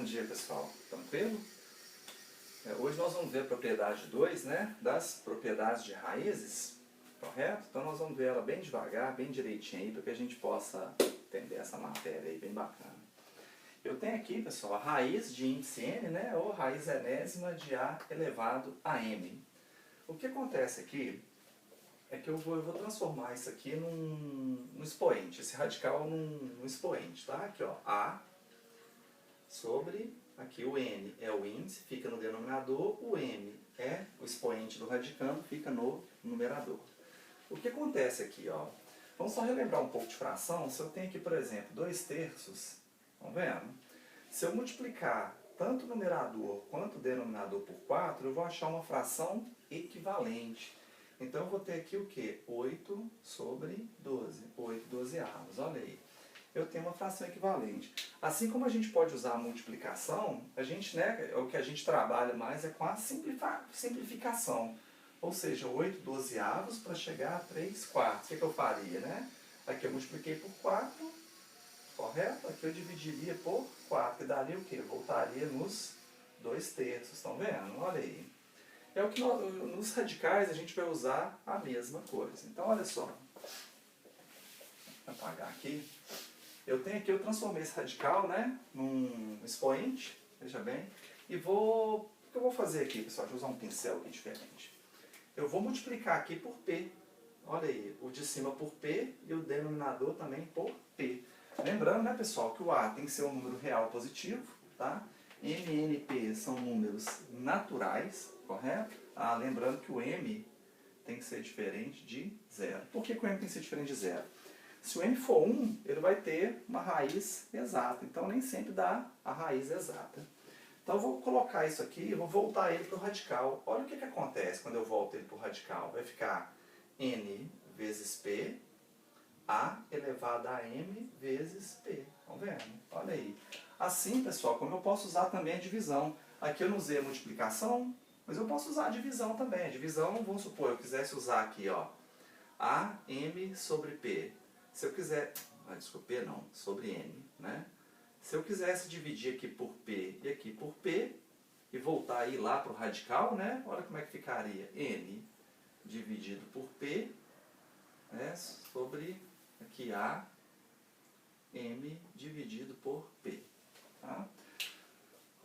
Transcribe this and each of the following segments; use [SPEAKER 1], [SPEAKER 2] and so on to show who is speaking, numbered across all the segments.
[SPEAKER 1] Bom dia, pessoal. Tranquilo? Hoje nós vamos ver a propriedade 2, né, das propriedades de raízes, correto? Então nós vamos ver ela bem devagar, bem direitinho aí, para que a gente possa entender essa matéria aí bem bacana. Eu tenho aqui, pessoal, a raiz de índice n, né, ou raiz enésima de a elevado a m. O que acontece aqui é que eu vou transformar isso aqui num expoente, esse radical num expoente, tá? Aqui, ó, a sobre, aqui o n é o índice, fica no denominador, o m é o expoente do radicando, fica no numerador. O que acontece aqui, ó? Vamos só relembrar um pouco de fração. Se eu tenho aqui, por exemplo, 2/3, estão vendo? Se eu multiplicar tanto o numerador quanto o denominador por 4, eu vou achar uma fração equivalente. Então eu vou ter aqui o quê? 8 sobre 12, 8 dozeavos, olha aí. Eu tenho uma fração equivalente. Assim como a gente pode usar a multiplicação, a gente, né, o que a gente trabalha mais é com a simplificação. Ou seja, 8 dozeavos para chegar a 3/4. O que eu faria, né? Aqui eu multipliquei por 4, correto? Aqui eu dividiria por 4, e daria o quê? Voltaria nos 2/3, estão vendo? Olha aí. É o que nos radicais a gente vai usar a mesma coisa. Então, olha só. Vou apagar aqui. Eu transformei esse radical, né, num expoente, veja bem, e o que eu vou fazer aqui, pessoal? Deixa eu usar um pincel aqui diferente. Eu vou multiplicar aqui por P, olha aí, o de cima por P e o denominador também por P. Lembrando, né, pessoal, que o A tem que ser um número real positivo, tá? M, N, P são números naturais, correto? Lembrando que o M tem que ser diferente de 0. Por que o M tem que ser diferente de 0? Se o m for 1, ele vai ter uma raiz exata. Então, nem sempre dá a raiz exata. Então, eu vou colocar isso aqui e vou voltar ele para o radical. Olha o que acontece quando eu volto ele para o radical. Vai ficar n vezes p, a elevado a m vezes p. Estão vendo? Olha aí. Assim, pessoal, como eu posso usar também a divisão. Aqui eu não usei a multiplicação, mas eu posso usar a divisão também. A divisão, vamos supor, eu quisesse usar aqui, ó, a m sobre p. Se eu quiser, desculpa, P não, sobre N, né? Se eu quisesse dividir aqui por P e aqui por P, e voltar aí lá para o radical, né? Olha como é que ficaria. N dividido por P, né? Sobre aqui A, M dividido por P. Tá?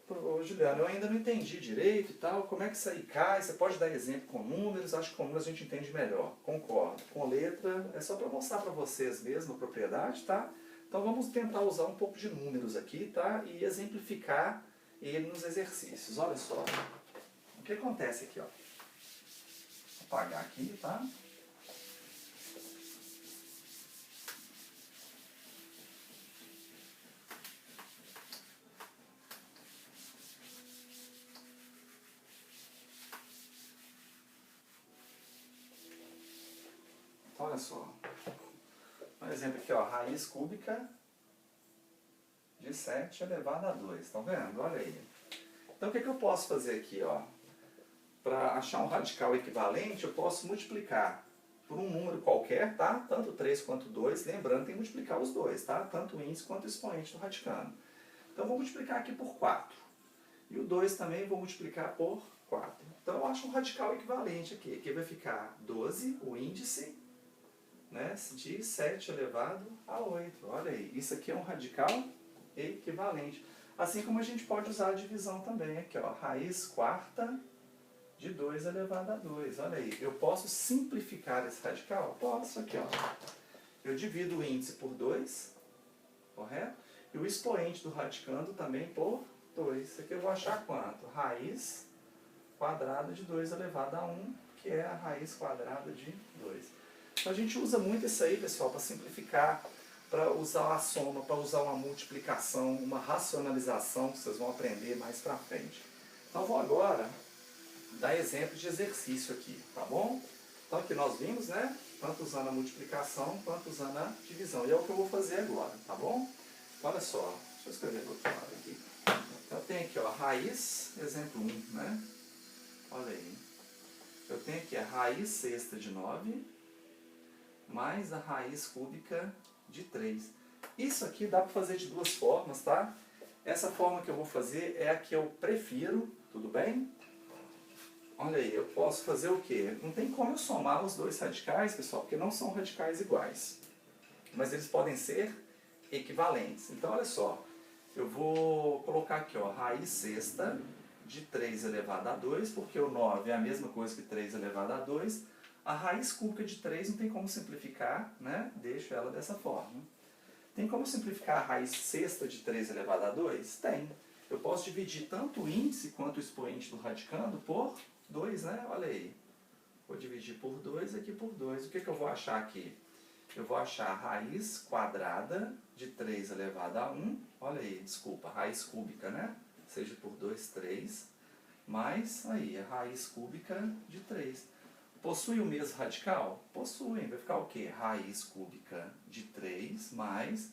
[SPEAKER 1] Ô, Juliano, eu ainda não entendi direito e tal, como é que isso aí cai? Você pode dar exemplo com números? Acho que com números a gente entende melhor. Concordo. Com letra, é só para mostrar para vocês mesmo a propriedade, tá? Então vamos tentar usar um pouco de números aqui, tá? E exemplificar ele nos exercícios. Olha só. O que acontece aqui, ó? Vou apagar aqui, tá? Então, olha só. Um exemplo aqui, ó, raiz cúbica de 7 elevado a 2. Estão vendo? Olha aí. Então, o que eu posso fazer aqui, ó? Para achar um radical equivalente, eu posso multiplicar por um número qualquer, tá? Tanto 3 quanto 2. Lembrando, tem que multiplicar os dois, tá? Tanto o índice quanto o expoente do radicando. Então, eu vou multiplicar aqui por 4. E o 2 também vou multiplicar por 4. Então, eu acho um radical equivalente aqui. Aqui vai ficar 12, o índice, né, de 7 elevado a 8. Olha aí, isso aqui é um radical equivalente. Assim como a gente pode usar a divisão também. Aqui, ó, raiz quarta de 2 elevado a 2. Olha aí, eu posso simplificar esse radical? Posso, aqui, ó. Eu divido o índice por 2, correto? E o expoente do radicando também por 2. Isso aqui eu vou achar quanto? Raiz quadrada de 2 elevado a 1, que é a raiz quadrada de 2. Então a gente usa muito isso aí, pessoal, para simplificar, para usar a soma, para usar uma multiplicação, uma racionalização, que vocês vão aprender mais para frente. Então eu vou agora dar exemplo de exercício aqui, tá bom? Então aqui nós vimos, né, tanto usando a multiplicação quanto usando a divisão. E é o que eu vou fazer agora, tá bom? Então, olha só, deixa eu escrever do outro lado aqui. Então eu tenho aqui, ó, raiz, exemplo 1, né? Olha aí. Eu tenho aqui a raiz sexta de 9, mais a raiz cúbica de 3. Isso aqui dá para fazer de duas formas, tá? Essa forma que eu vou fazer é a que eu prefiro, tudo bem? Olha aí, eu posso fazer o quê? Não tem como eu somar os dois radicais, pessoal, porque não são radicais iguais. Mas eles podem ser equivalentes. Então, olha só, eu vou colocar aqui, ó, raiz sexta de 3 elevado a 2, porque o 9 é a mesma coisa que 3 elevado a 2. A raiz cúbica de 3 não tem como simplificar, né? Deixo ela dessa forma. Tem como simplificar a raiz sexta de 3 elevado a 2? Tem. Eu posso dividir tanto o índice quanto o expoente do radicando por 2, né? Olha aí. Vou dividir por 2 aqui por 2. O que eu vou achar aqui? Eu vou achar a raiz quadrada de 3 elevado a 1. Olha aí, desculpa, raiz cúbica, né? Seja por 2, 3. Mais, aí, a raiz cúbica de 3. Possui o mesmo radical? Possui. Vai ficar o quê? Raiz cúbica de 3 mais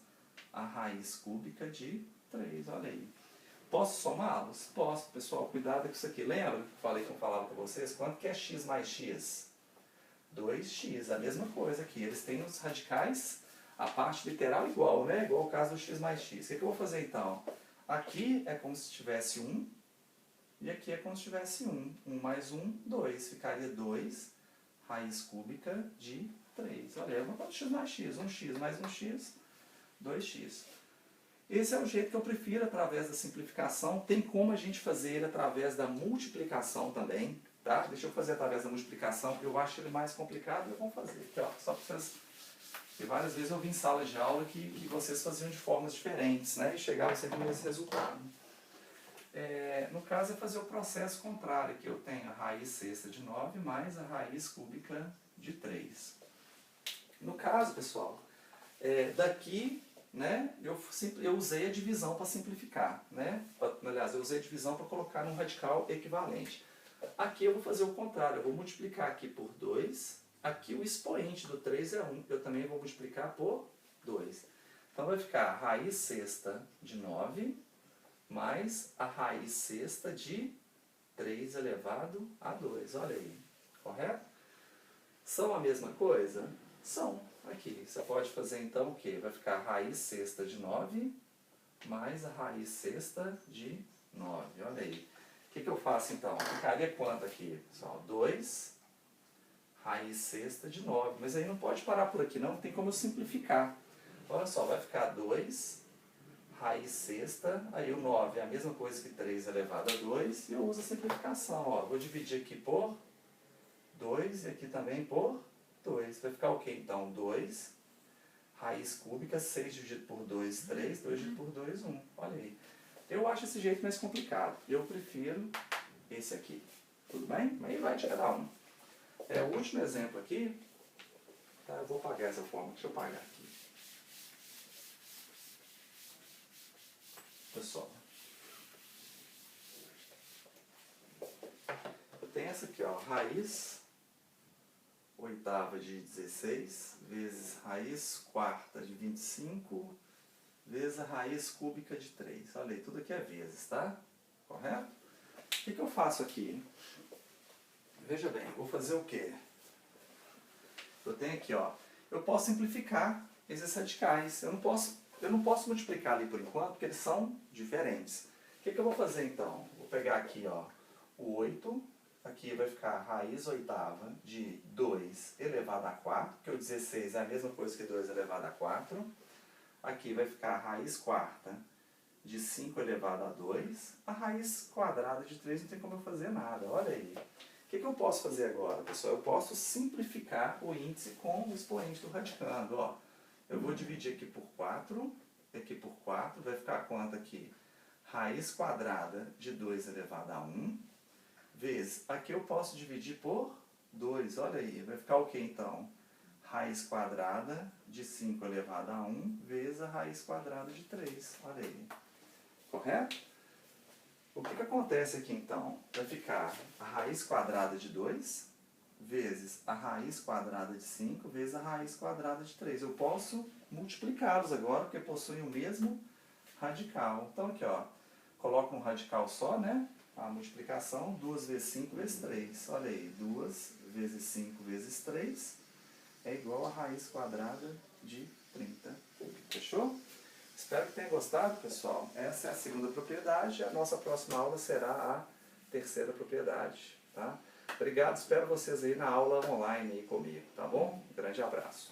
[SPEAKER 1] a raiz cúbica de 3. Olha aí. Posso somá-los? Posso. Pessoal, cuidado com isso aqui. Lembra que eu falava com vocês? Quanto que é x mais x? 2x. A mesma coisa aqui. Eles têm os radicais, a parte literal igual, né? Igual o caso do x mais x. O que eu vou fazer então? Aqui é como se tivesse 1. E aqui é como se tivesse 1. 1 mais 1, 2. Ficaria 2 raiz cúbica de 3. Olha, eu vou botar x mais x. 1x mais 1x, 2x. Esse é o jeito que eu prefiro através da simplificação. Tem como a gente fazer ele através da multiplicação também. Tá? Deixa eu fazer através da multiplicação, eu acho ele mais complicado, eu vou fazer. Aqui, ó, só para vocês... E várias vezes eu vi em sala de aula que vocês faziam de formas diferentes, né? E chegavam sempre nesse resultado. No caso é fazer o processo contrário, que eu tenho a raiz sexta de 9 mais a raiz cúbica de 3. No caso, pessoal, daqui, né, eu usei a divisão para simplificar, né? Aliás, eu usei a divisão para colocar um radical equivalente. Aqui eu vou fazer o contrário, eu vou multiplicar aqui por 2, aqui o expoente do 3 é 1, eu também vou multiplicar por 2. Então vai ficar a raiz sexta de 9 mais a raiz sexta de 3 elevado a 2. Olha aí, correto? São a mesma coisa? São. Aqui, você pode fazer então o quê? Vai ficar a raiz sexta de 9 mais a raiz sexta de 9. Olha aí. O que eu faço então? Ficaria quanto aqui, pessoal? 2 raiz sexta de 9. Mas aí não pode parar por aqui, não tem como eu simplificar. Olha só, vai ficar 2 raiz sexta, aí o 9 é a mesma coisa que 3 elevado a 2, e eu uso a simplificação. Ó, vou dividir aqui por 2 e aqui também por 2. Vai ficar o quê então? 2 raiz cúbica, 6 dividido por 2, 3, 2 dividido por 2, 1. Olha aí. Eu acho esse jeito mais complicado. Eu prefiro esse aqui. Tudo bem? Aí vai de cada um. O último exemplo aqui, tá? Eu vou apagar essa forma. Deixa eu apagar aqui. Pessoal, eu tenho essa aqui, ó, raiz oitava de 16 vezes raiz quarta de 25 vezes a raiz cúbica de 3. Olha aí, tudo aqui é vezes, tá? Correto? O que eu faço aqui? Veja bem, vou fazer o quê? Eu tenho aqui, ó, eu posso simplificar esses radicais. Eu não posso multiplicar ali por enquanto, porque eles são diferentes. O que eu vou fazer então? Vou pegar aqui, ó, o 8, aqui vai ficar a raiz oitava de 2 elevado a 4, que o 16 é a mesma coisa que 2 elevado a 4. Aqui vai ficar a raiz quarta de 5 elevado a 2. A raiz quadrada de 3 não tem como eu fazer nada, olha aí. O que eu posso fazer agora, pessoal? Eu posso simplificar o índice com o expoente do radicando, ó. Eu vou dividir aqui por 4, aqui por 4, vai ficar quanto aqui? Raiz quadrada de 2 elevado a 1, vezes, aqui eu posso dividir por 2, olha aí, vai ficar o que então? Raiz quadrada de 5 elevado a 1, vezes a raiz quadrada de 3, olha aí. Correto? O que acontece aqui então? Vai ficar a raiz quadrada de 2, vezes a raiz quadrada de 5, vezes a raiz quadrada de 3. Eu posso multiplicá-los agora, porque possuem o mesmo radical. Então aqui, ó, coloco um radical só, né? A multiplicação, 2 vezes 5 vezes 3. Olha aí, 2 vezes 5 vezes 3 é igual a raiz quadrada de 30. Fechou? Espero que tenha gostado, pessoal. Essa é a segunda propriedade. A nossa próxima aula será a terceira propriedade. Tá? Obrigado, espero vocês aí na aula online aí comigo, tá bom? Grande abraço.